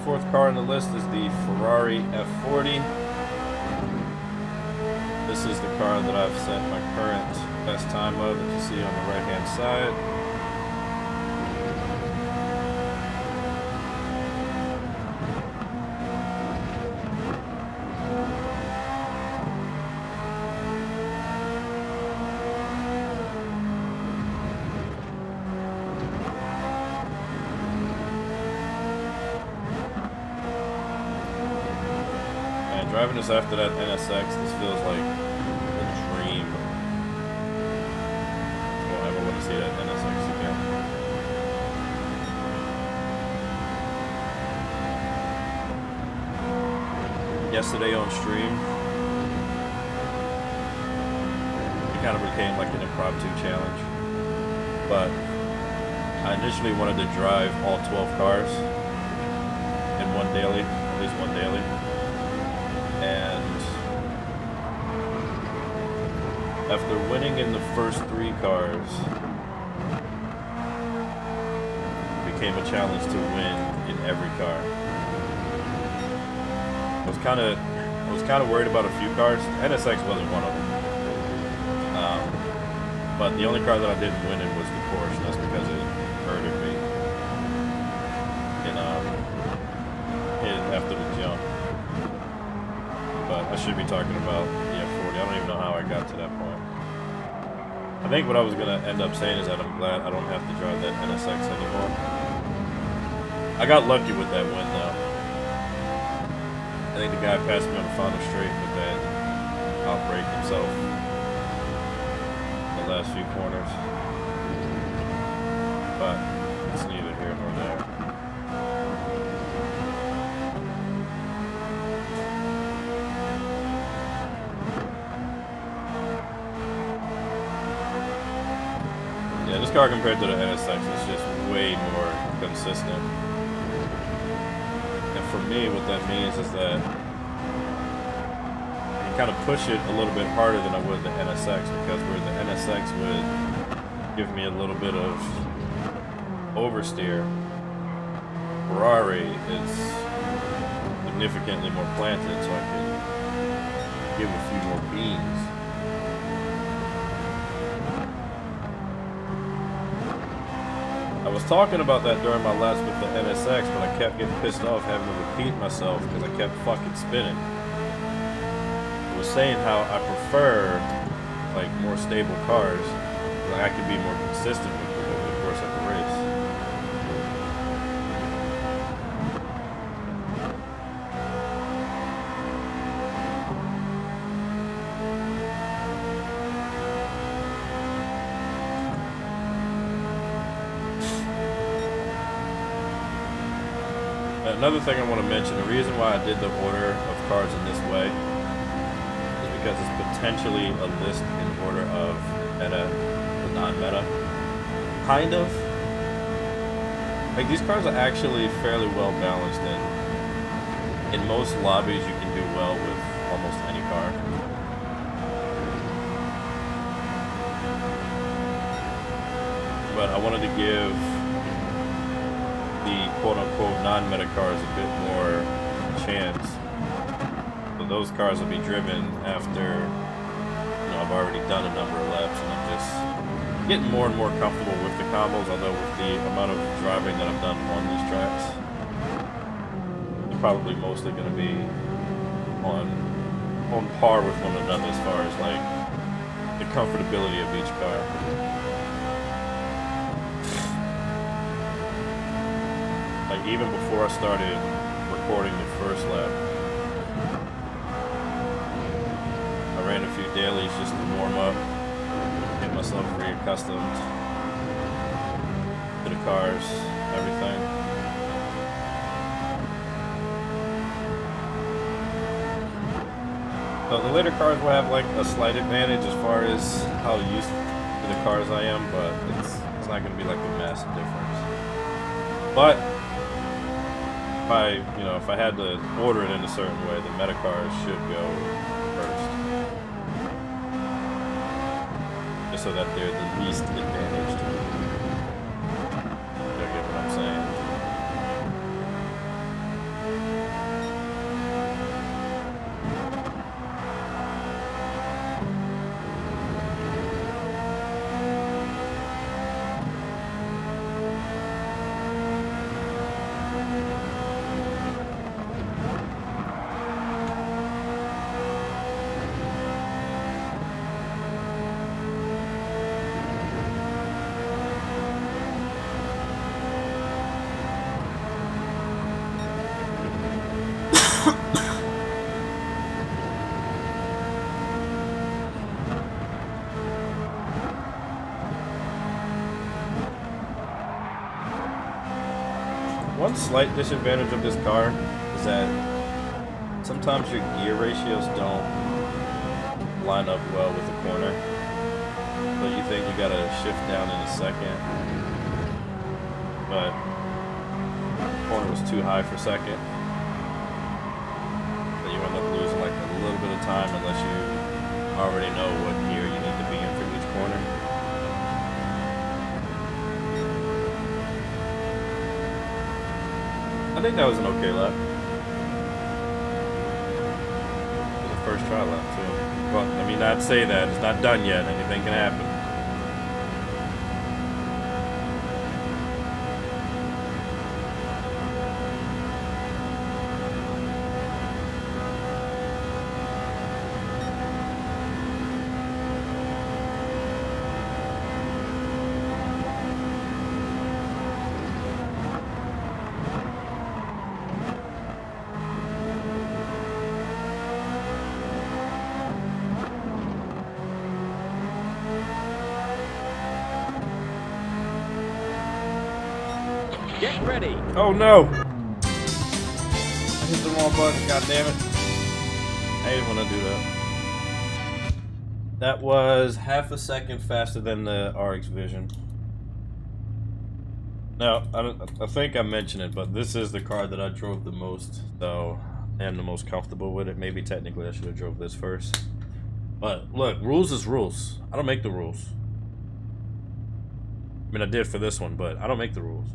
fourth car on the list is the Ferrari F40. This is the car that I've set my current best time of, that you see on the right hand side. Driving this after that NSX, this feels like a dream. I don't ever want to see that NSX again. Yesterday on stream, it kind of became like an impromptu challenge. But I initially wanted to drive all 12 cars in one daily, at least one daily. And after winning in the first 3 cars, it became a challenge to win in every car. I was kind of worried about a few cars. NSX wasn't one of them. But the only car that I didn't win in was the Porsche. That's because it hurted me. And after the jump. But I should be talking about the F40. I don't even know how I got to that point. I think what I was going to end up saying is that I'm glad I don't have to drive that NSX anymore. I got lucky with that win, though. I think the guy passed me on the final straight, but then outbraked himself in the last few corners. But it's neither here nor there. Yeah, this car compared to the NSX is just way more consistent. And for me, what that means is that I can kind of push it a little bit harder than I would the NSX, because where the NSX would give me a little bit of oversteer, Ferrari is significantly more planted, so I can give a few more beans. I was talking about that during my laps with the NSX, but I kept getting pissed off having to repeat myself because I kept fucking spinning. I was saying how I prefer like more stable cars, like I could be more consistent with them over the course of the race. Another thing I want to mention, the reason why I did the order of cars in this way is because it's potentially a list in order of meta to non-meta. Kind of. Like, these cars are actually fairly well balanced, and in most lobbies you can do well with almost any car. But I wanted to give the quote-unquote non-meta cars a bit more chance. So those cars will be driven after, I've already done a number of laps, and I'm just getting more and more comfortable with the combos, although with the amount of driving that I've done on these tracks, they're probably mostly going to be on par with one another as far as like the comfortability of each car. Like, even before I started recording the first lap, I ran a few dailies just to warm up, get myself reaccustomed to the cars, everything. So the later cars will have like a slight advantage as far as how used to the cars I am, but it's not going to be like a massive difference. But if I had to order it in a certain way, the meta cars should go first, just so that they're the least advantaged. You get what I'm saying? One slight disadvantage of this car is that sometimes your gear ratios don't line up well with the corner. So you think you gotta shift down in a second, but the corner was too high for second. So you end up losing like a little bit of time unless you already know what gear you need to be in for each corner. I think that was an okay lap. It was the first try lap too. Well, I mean, I'd say that it's not done yet. Anything can happen. Get ready. Oh no! I hit the wrong button, god damn it. I didn't want to do that. That was half a second faster than the RX Vision. Now, I think I mentioned it, but this is the car that I drove the most, so I am the most comfortable with it. Maybe technically I should have drove this first. But look, rules is rules. I don't make the rules. I mean, I did for this one, but I don't make the rules.